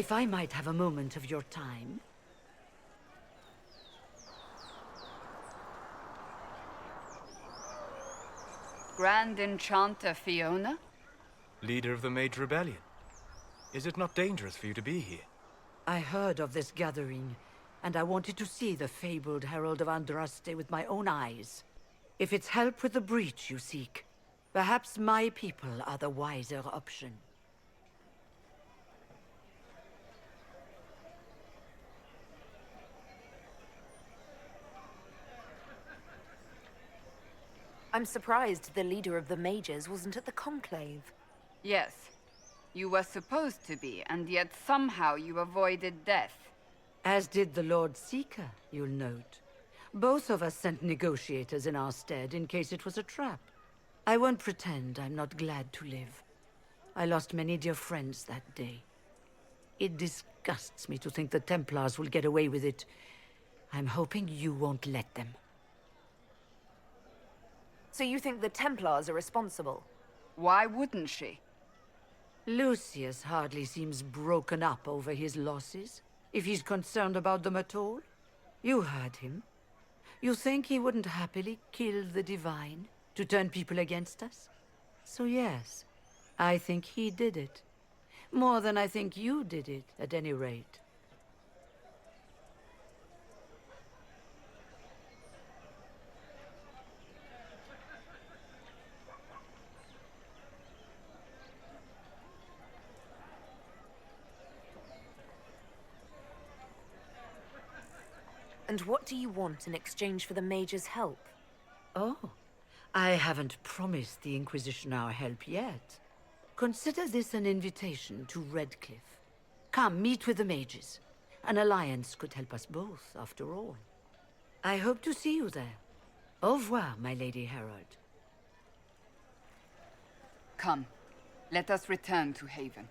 If I might have a moment of your time. Grand Enchanter Fiona? Leader of the Mage Rebellion. Is it not dangerous for you to be here? I heard of this gathering, and I wanted to see the fabled Herald of Andraste with my own eyes. If it's help with the breach you seek, perhaps my people are the wiser option. I'm surprised the leader of the mages wasn't at the conclave. Yes. You were supposed to be, and yet somehow you avoided death. As did the Lord Seeker, you'll note. Both of us sent negotiators in our stead in case it was a trap. I won't pretend I'm not glad to live. I lost many dear friends that day. It disgusts me to think the Templars will get away with it. I'm hoping you won't let them. So you think the Templars are responsible? Why wouldn't she? Lucius hardly seems broken up over his losses, if he's concerned about them at all. You heard him. You think he wouldn't happily kill the Divine to turn people against us? So yes, I think he did it. More than I think you did it, at any rate. And what do you want in exchange for the mage's help? Oh, I haven't promised the Inquisition our help yet. Consider this an invitation to Redcliffe. Come, meet with the mages. An alliance could help us both, after all. I hope to see you there. Au revoir, my Lady Herald. Come, let us return to Haven.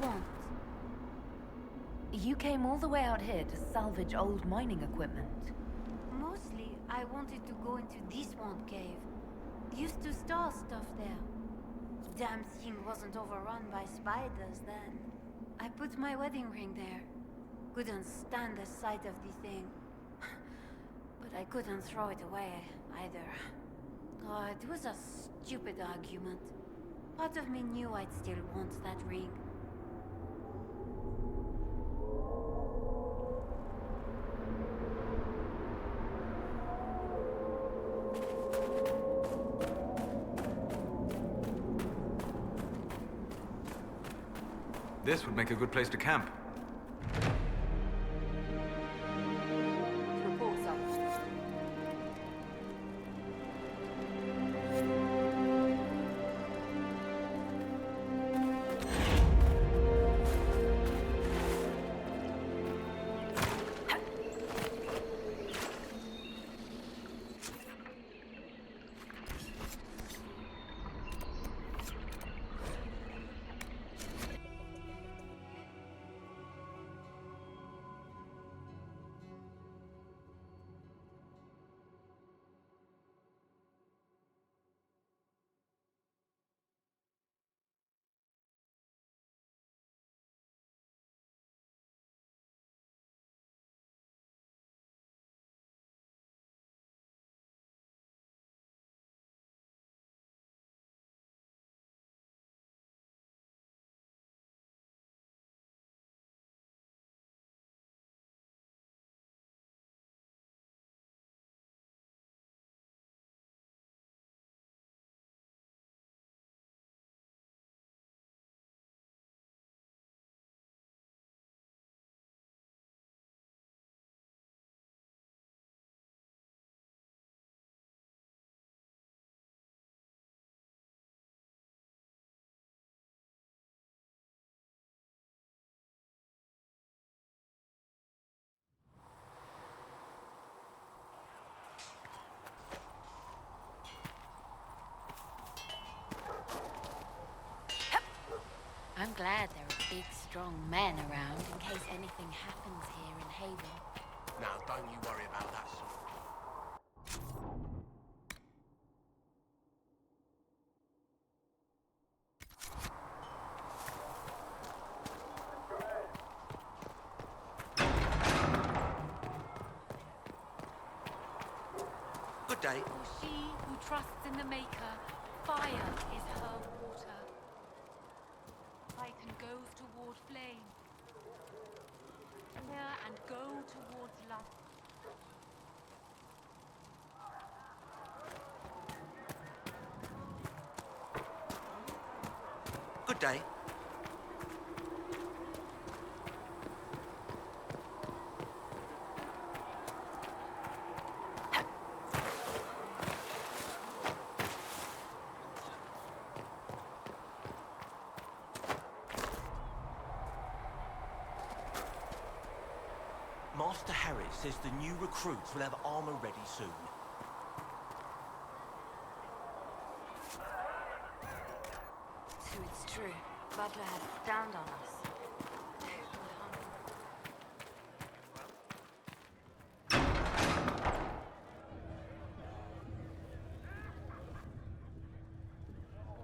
want? You came all the way out here to salvage old mining equipment. Mostly, I wanted to go into this one cave. Used to store stuff there. Damn thing wasn't overrun by spiders then. I put my wedding ring there. Couldn't stand the sight of the thing. But I couldn't throw it away either. Oh, it was a stupid argument. Part of me knew I'd still want that ring. This would make a good place to camp. Reports up. I'm glad there are big, strong men around in case anything happens here in Haven. Now, don't you worry about that sort. Good day. For she who trusts in the Maker, fire is her water. Light and goes toward flame. Fire and go towards love. Good day. Master Harris says the new recruits will have armor ready soon. So it's true. Butler had it down on us.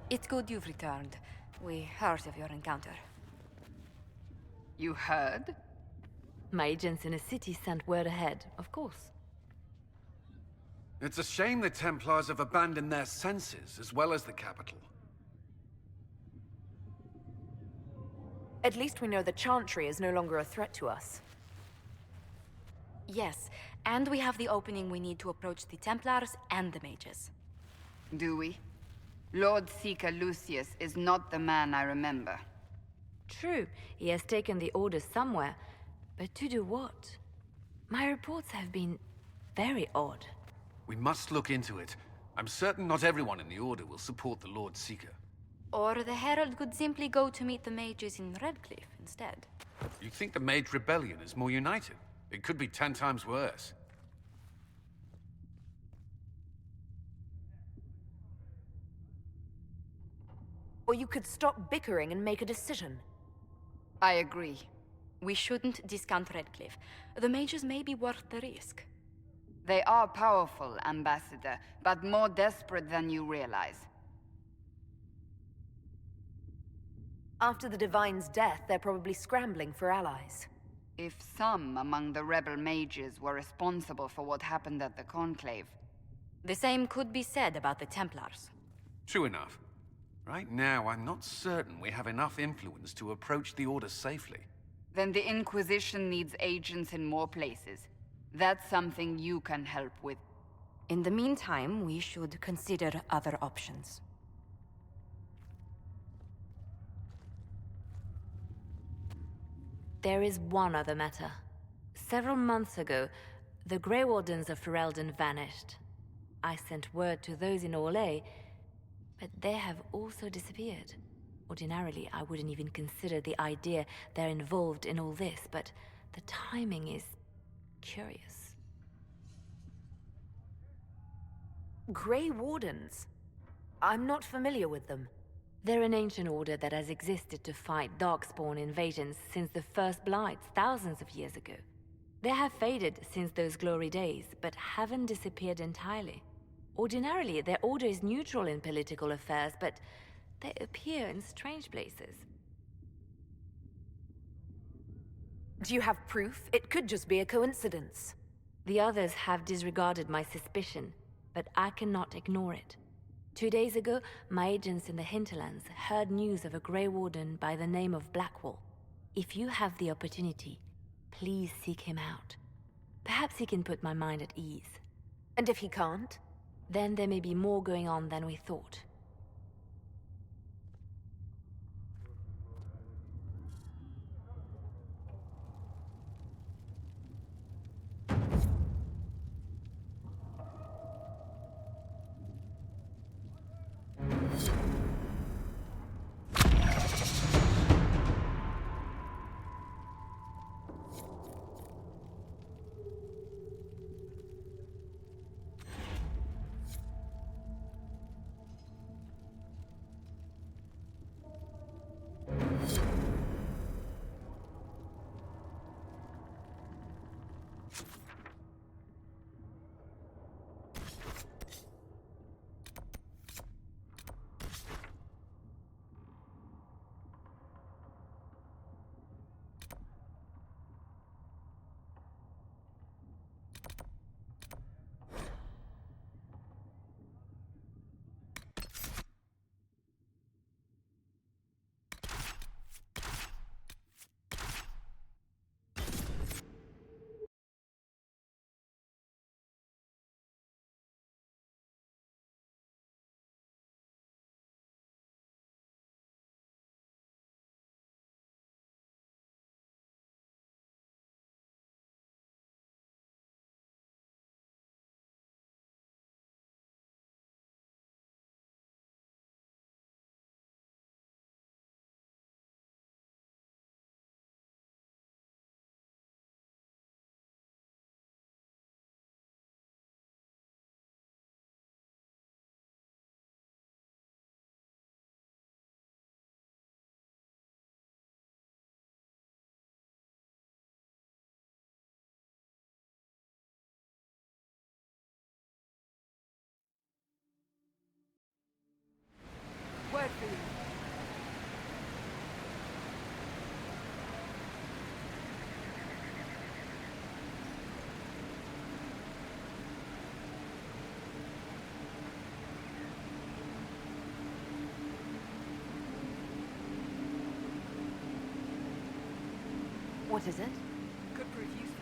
It's good you've returned. We heard of your encounter. You heard? My agents in the city sent word ahead, of course. It's a shame the Templars have abandoned their senses, as well as the capital. At least we know the Chantry is no longer a threat to us. Yes, and we have the opening we need to approach the Templars and the mages. Do we? Lord Seeker Lucius is not the man I remember. True, he has taken the orders somewhere, but to do what? My reports have been very odd. We must look into it. I'm certain not everyone in the Order will support the Lord Seeker. Or the Herald could simply go to meet the mages in Redcliffe instead. You think the Mage Rebellion is more united? It could be 10 times worse. Or you could stop bickering and make a decision. I agree. We shouldn't discount Redcliffe. The mages may be worth the risk. They are powerful, Ambassador, but more desperate than you realize. After the Divine's death, they're probably scrambling for allies. If some among the rebel mages were responsible for what happened at the Conclave. The same could be said about the Templars. True enough. Right now, I'm not certain we have enough influence to approach the Order safely. Then the Inquisition needs agents in more places. That's something you can help with. In the meantime, we should consider other options. There is one other matter. Several months ago, the Grey Wardens of Ferelden vanished. I sent word to those in Orlais, but they have also disappeared. Ordinarily, I wouldn't even consider the idea they're involved in all this, but the timing is curious. Grey Wardens? I'm not familiar with them. They're an ancient order that has existed to fight Darkspawn invasions since the First Blights thousands of years ago. They have faded since those glory days, but haven't disappeared entirely. Ordinarily, their order is neutral in political affairs, but they appear in strange places. Do you have proof? It could just be a coincidence. The others have disregarded my suspicion, but I cannot ignore it. 2 days ago, my agents in the hinterlands heard news of a Grey Warden by the name of Blackwall. If you have the opportunity, please seek him out. Perhaps he can put my mind at ease. And if he can't? Then there may be more going on than we thought. Word for you. What is it? Could prove useful.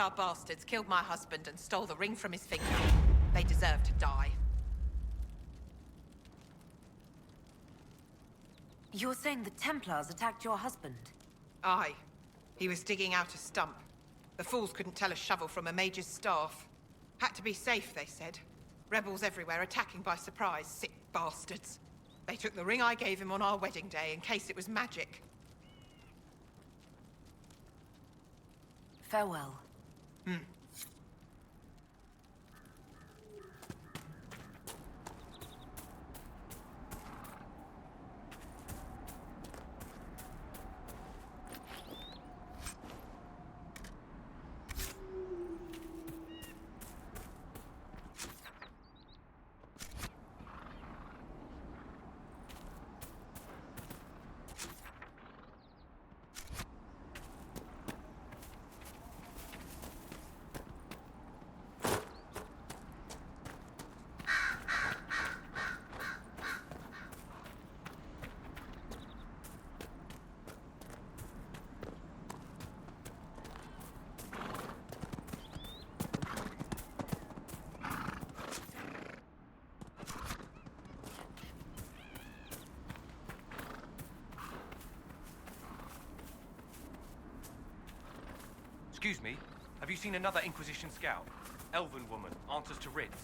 Templar bastards killed my husband and stole the ring from his finger. They deserve to die. You're saying the Templars attacked your husband? Aye. He was digging out a stump. The fools couldn't tell a shovel from a mage's staff. Had to be safe, they said. Rebels everywhere attacking by surprise, sick bastards. They took the ring I gave him on our wedding day in case it was magic. Farewell. Excuse me, have you seen another Inquisition scout? Elven woman, answers to writs.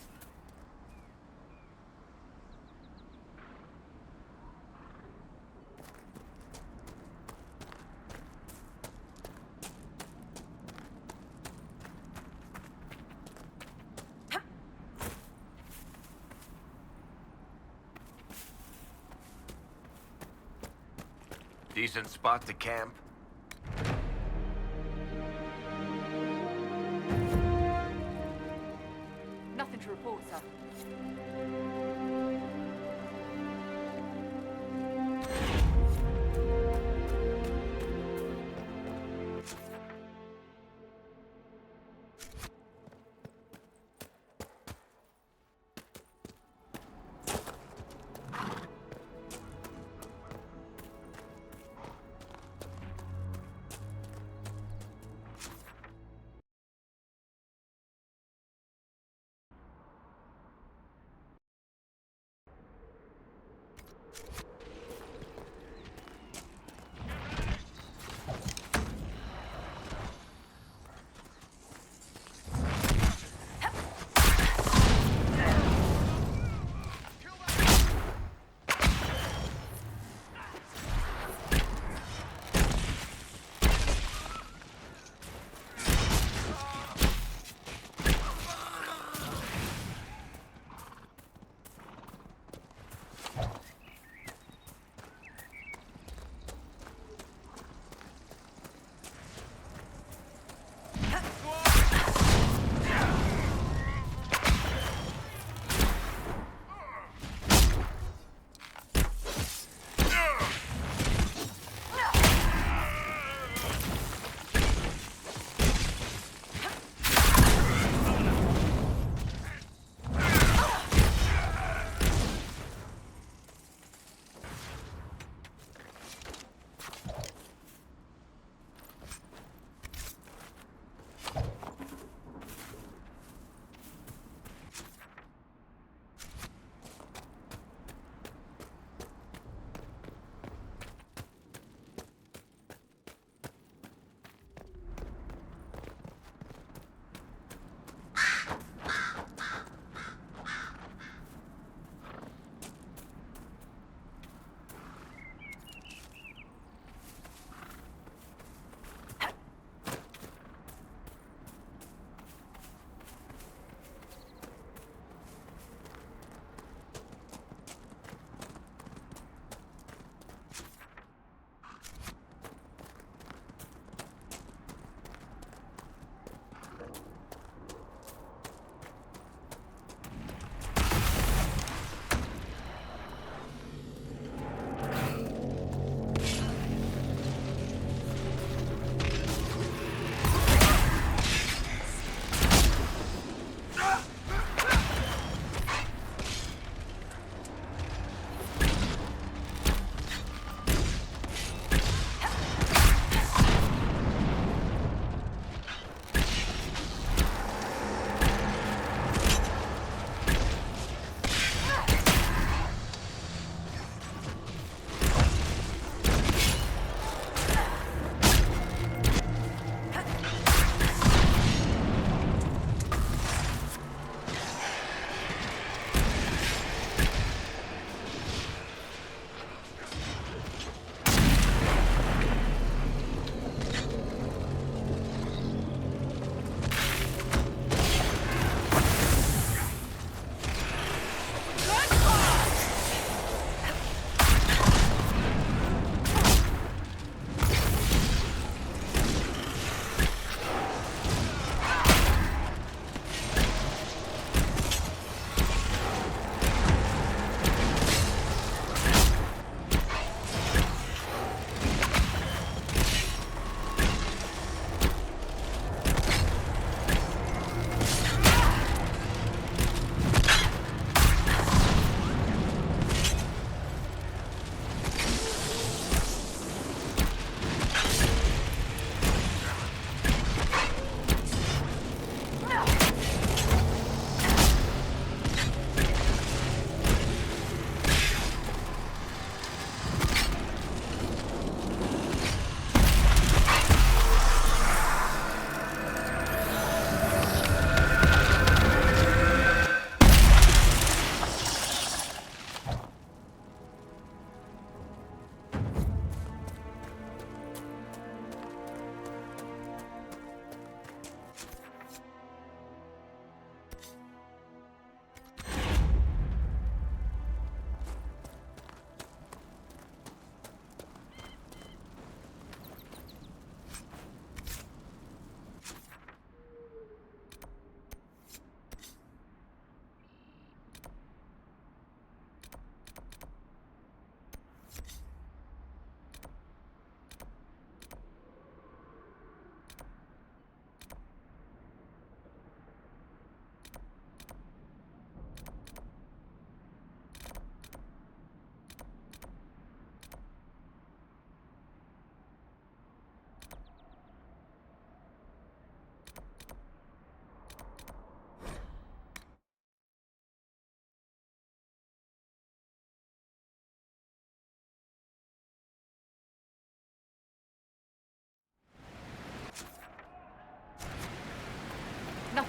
Decent spot to camp. Nothing to report, sir.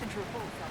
Nothing to report, sir.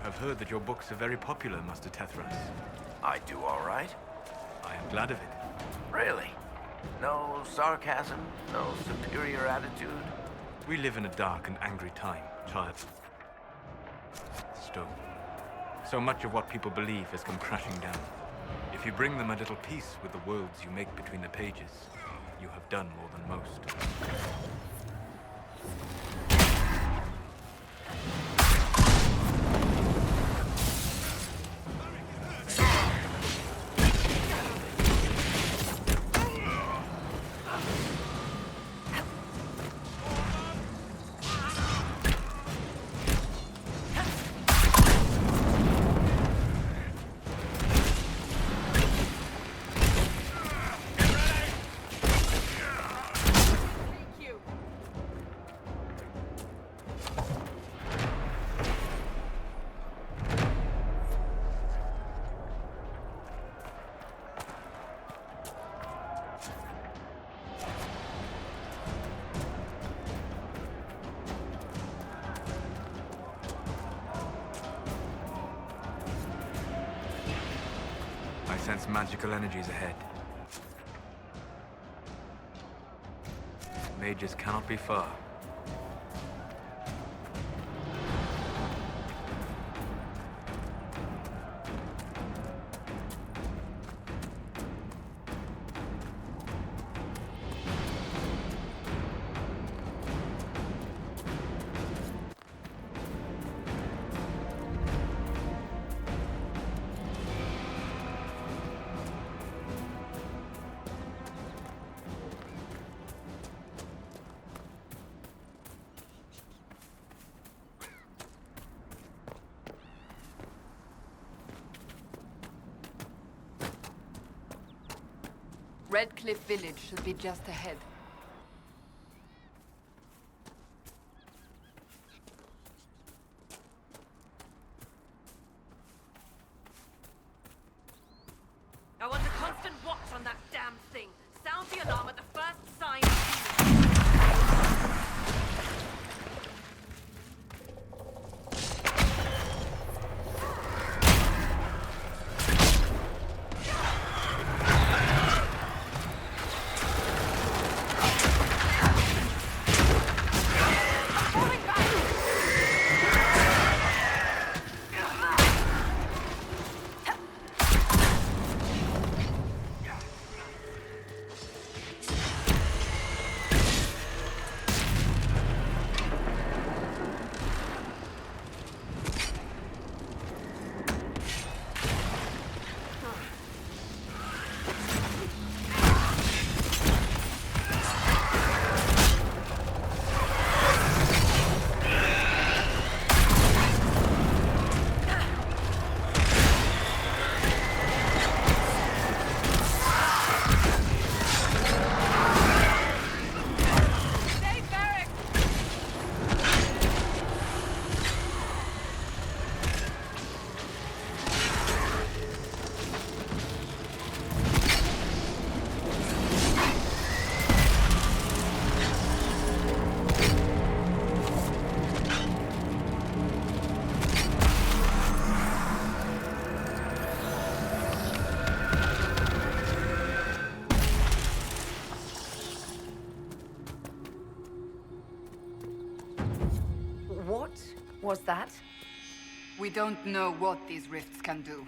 I've heard that your books are very popular, Master Thedas. I do all right. I am glad of it. Really? No sarcasm? No superior attitude? We live in a dark and angry time, child. Stone. So much of what people believe has come crashing down. If you bring them a little peace with the worlds you make between the pages, you have done more than most. I sense magical energies ahead. Mages cannot be far. Red Cliff Village should be just ahead. I want a constant watch on that damn thing. Sound the alarm at the first sign. Was that? We don't know what these rifts can do.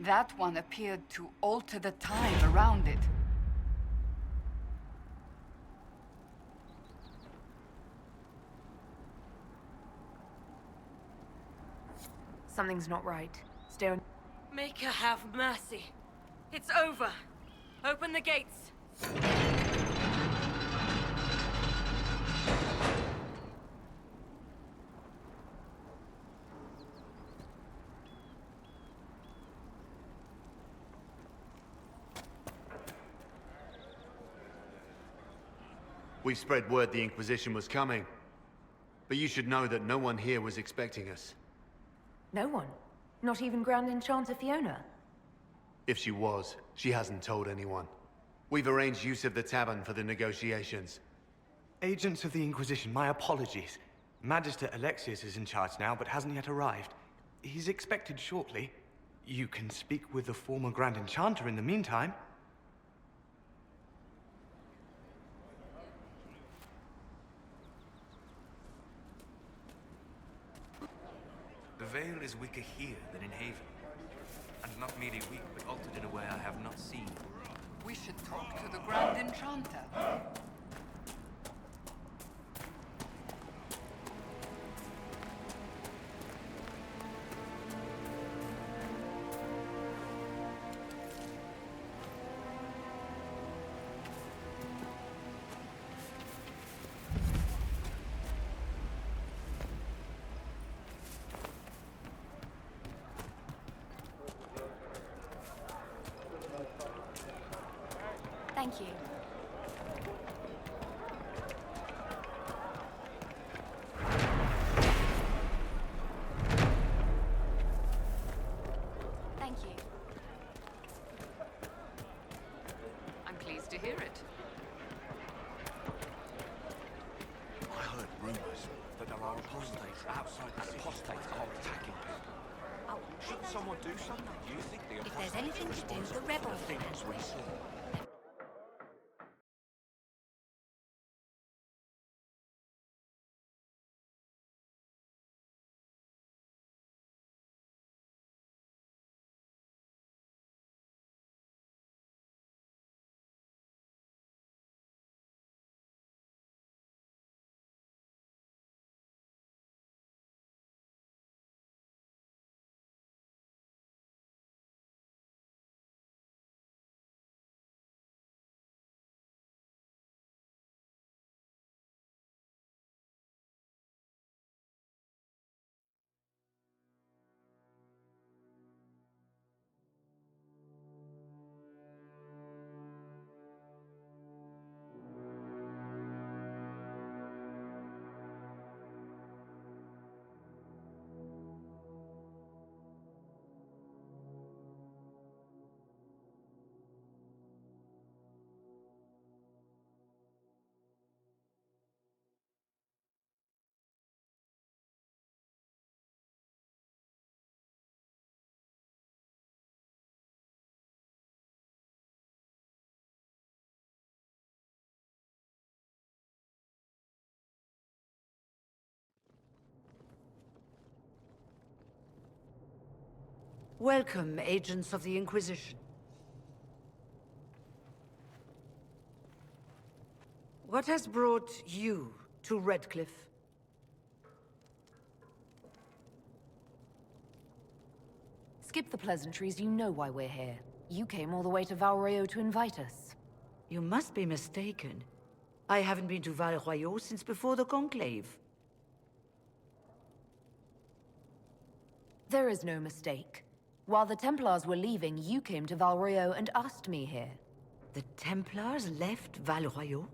That one appeared to alter the time around it. Something's not right. Stay on. Make her have mercy. It's over. Open the gates. We spread word the Inquisition was coming. But you should know that no one here was expecting us. No one? Not even Grand Enchanter Fiona? If she was, she hasn't told anyone. We've arranged use of the tavern for the negotiations. Agents of the Inquisition, my apologies. Magister Alexius is in charge now, but hasn't yet arrived. He's expected shortly. You can speak with the former Grand Enchanter in the meantime. The veil is weaker here than in Haven. And not merely weak, but altered in a way I have not seen. We should talk to the Grand Enchanter. Thank you. Thank you. I'm pleased to hear it. I heard rumors that there are apostates outside the city. Apostates are attacking people. Shouldn't someone do something? Do you think the If there's anything to do, the rebels things we saw? Welcome, agents of the Inquisition. What has brought you to Redcliffe? Skip the pleasantries, you know why we're here. You came all the way to Valreo to invite us. You must be mistaken. I haven't been to Val Royaux since before the Conclave. There is no mistake. While the Templars were leaving, you came to Valreo and asked me here. The Templars left Val Royaux?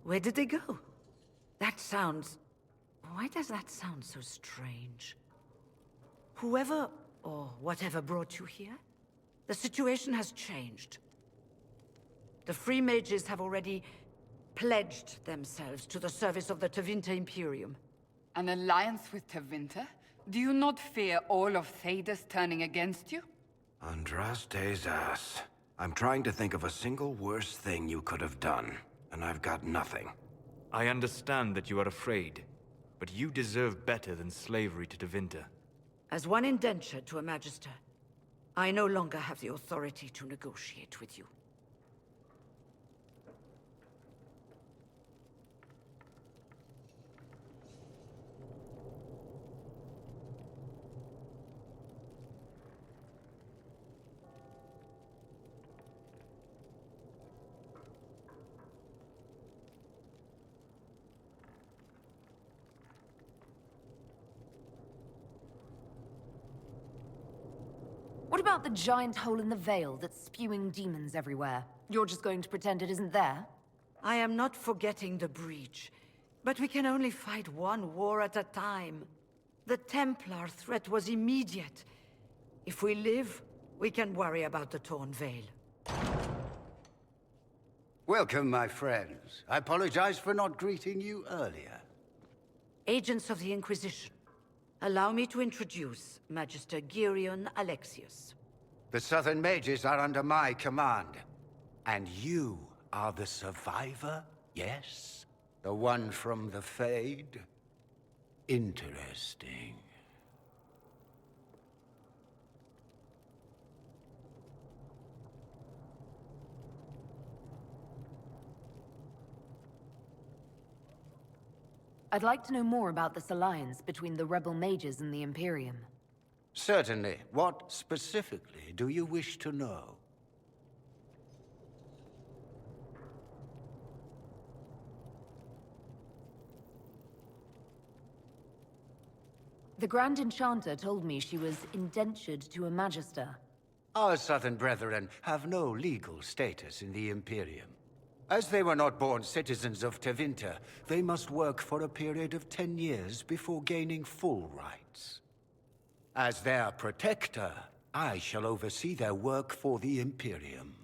Where did they go? That sounds... Why does that sound so strange? Whoever or whatever brought you here, the situation has changed. The Free Mages have already pledged themselves to the service of the Tevinter Imperium. An alliance with Tevinter? Do you not fear all of Thedas turning against you? Andraste's ass. I'm trying to think of a single worse thing you could have done, and I've got nothing. I understand that you are afraid, but you deserve better than slavery to Tevinter. As one indentured to a Magister, I no longer have the authority to negotiate with you. What about the giant hole in the veil that's spewing demons everywhere? You're just going to pretend it isn't there? I am not forgetting the breach, but we can only fight one war at a time. The Templar threat was immediate. If we live, we can worry about the torn veil. Welcome, my friends. I apologize for not greeting you earlier. Agents of the Inquisition, allow me to introduce Magister Girion Alexius. The Southern Mages are under my command. And you are the survivor, yes? The one from the Fade? Interesting. I'd like to know more about this alliance between the rebel mages and the Imperium. Certainly. What specifically do you wish to know? The Grand Enchanter told me she was indentured to a Magister. Our Southern brethren have no legal status in the Imperium. As they were not born citizens of Tevinter, they must work for a period of 10 years before gaining full rights. As their protector, I shall oversee their work for the Imperium.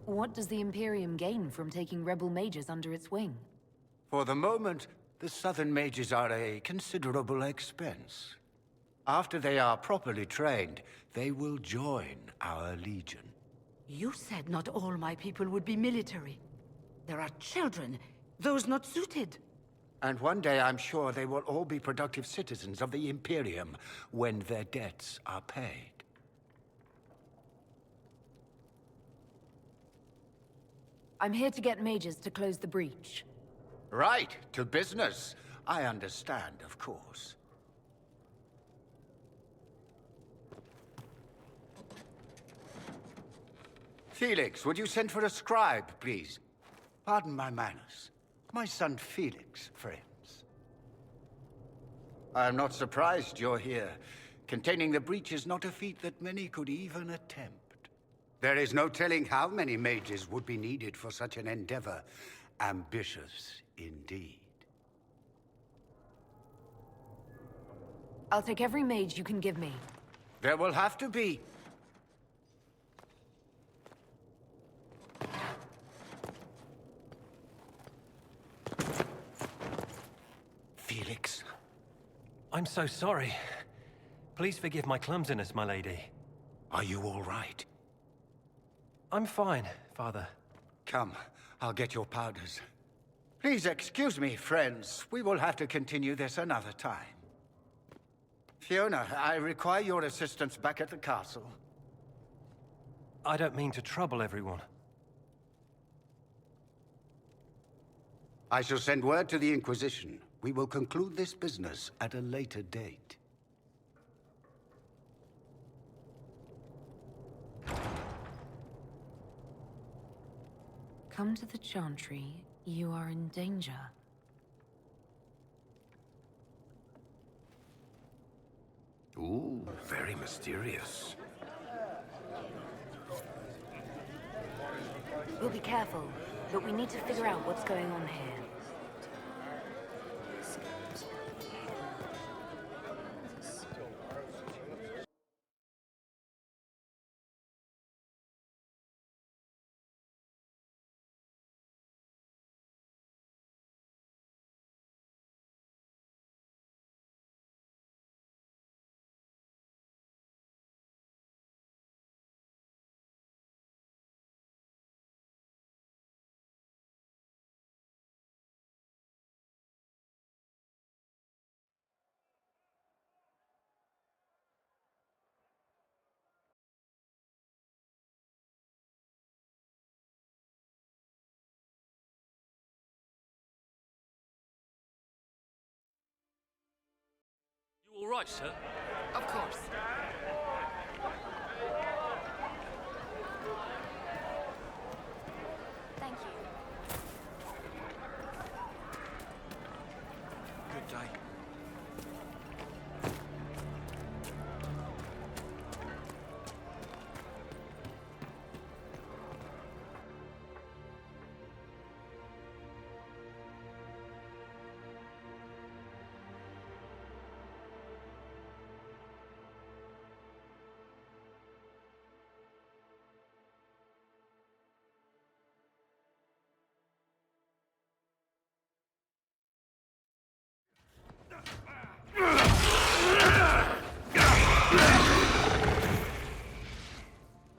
What does the Imperium gain from taking rebel mages under its wing? For the moment, the Southern Mages are a considerable expense. After they are properly trained, they will join our Legion. You said not all my people would be military. There are children, those not suited. And one day I'm sure they will all be productive citizens of the Imperium when their debts are paid. I'm here to get mages to close the breach. Right, to business. I understand, of course. Felix, would you send for a scribe, please? Pardon my manners. My son Felix, friends. I'm not surprised you're here. Containing the breach is not a feat that many could even attempt. There is no telling how many mages would be needed for such an endeavor. Ambitious, indeed. I'll take every mage you can give me. There will have to be. Felix. I'm so sorry. Please forgive my clumsiness, my lady. Are you all right? I'm fine, Father. Come, I'll get your powders. Please excuse me, friends. We will have to continue this another time. Fiona, I require your assistance back at the castle. I don't mean to trouble everyone. I shall send word to the Inquisition. We will conclude this business at a later date. Come to the Chantry. You are in danger. Ooh, very mysterious. We'll be careful, but we need to figure out what's going on here. right, sir? Of course. Thank you. Good day.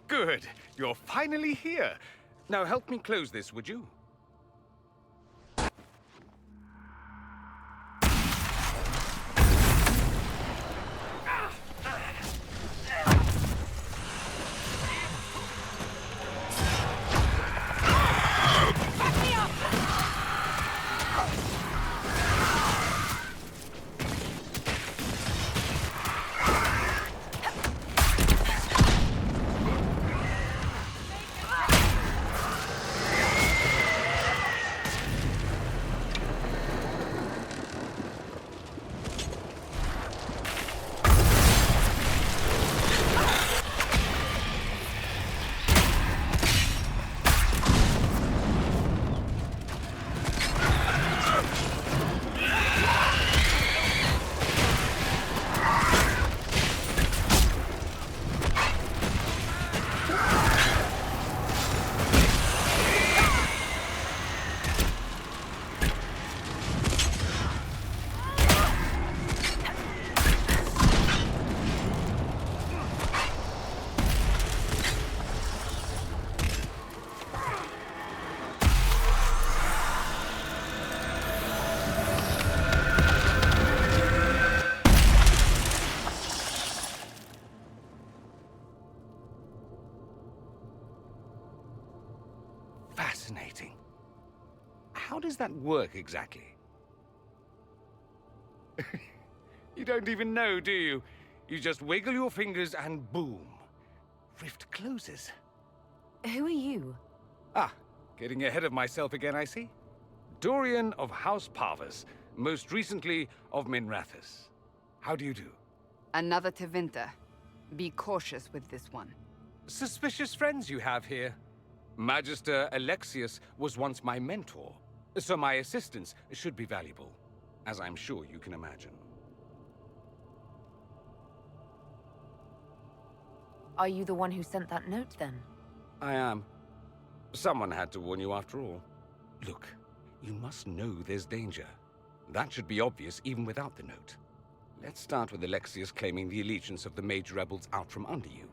Good. You're finally here. Now help me close this, would you? Fascinating. How does that work exactly? You don't even know, do you? You just wiggle your fingers and boom. Rift closes. Who are you? Ah, getting ahead of myself again, I see. Dorian of House Parvus, most recently of Minrathous. How do you do? Another Tevinter. Be cautious with this one. Suspicious friends you have here. Magister Alexius was once my mentor, so my assistance should be valuable, as I'm sure you can imagine. Are you the one who sent that note, then? I am. Someone had to warn you after all. Look, you must know there's danger. That should be obvious even without the note. Let's start with Alexius claiming the allegiance of the mage rebels out from under you.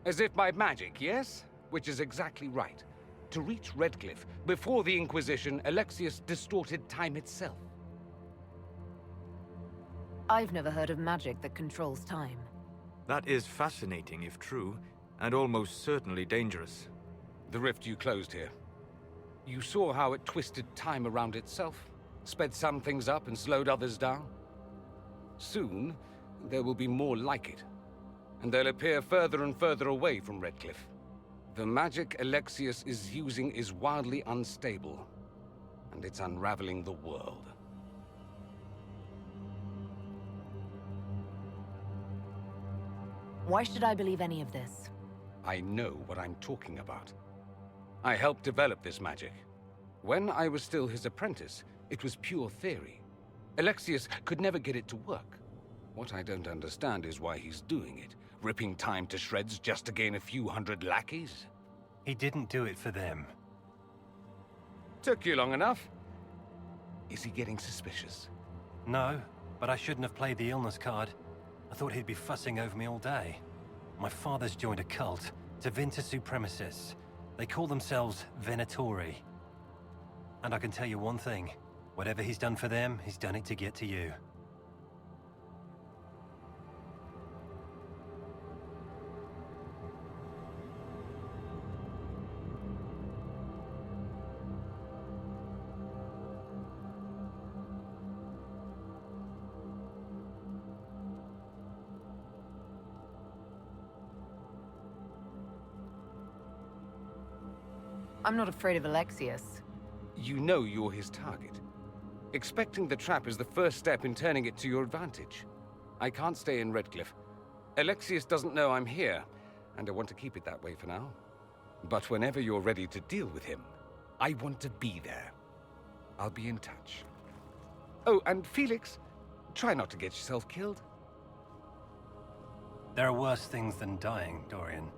As if by magic, yes? Which is exactly right. To reach Redcliffe, before the Inquisition, Alexius distorted time itself. I've never heard of magic that controls time. That is fascinating if true, and almost certainly dangerous. The rift you closed here. You saw how it twisted time around itself, sped some things up and slowed others down. Soon, there will be more like it, and they'll appear further and further away from Redcliffe. The magic Alexius is using is wildly unstable, and it's unraveling the world. Why should I believe any of this? I know what I'm talking about. I helped develop this magic. When I was still his apprentice, it was pure theory. Alexius could never get it to work. What I don't understand is why he's doing it, ripping time to shreds just to gain a few hundred lackeys. He didn't do it for them. Took you long enough. Is he getting suspicious? No, but I shouldn't have played the illness card. I thought he'd be fussing over me all day. My father's joined a cult, Tevinter Supremacists. They call themselves Venatori. And I can tell you one thing. Whatever he's done for them, he's done it to get to you. I'm not afraid of Alexius. You know you're his target. Expecting the trap is the first step in turning it to your advantage. I can't stay in Redcliffe. Alexius doesn't know I'm here, and I want to keep it that way for now. But whenever you're ready to deal with him, I want to be there. I'll be in touch. Oh, and Felix, try not to get yourself killed. There are worse things than dying, Dorian.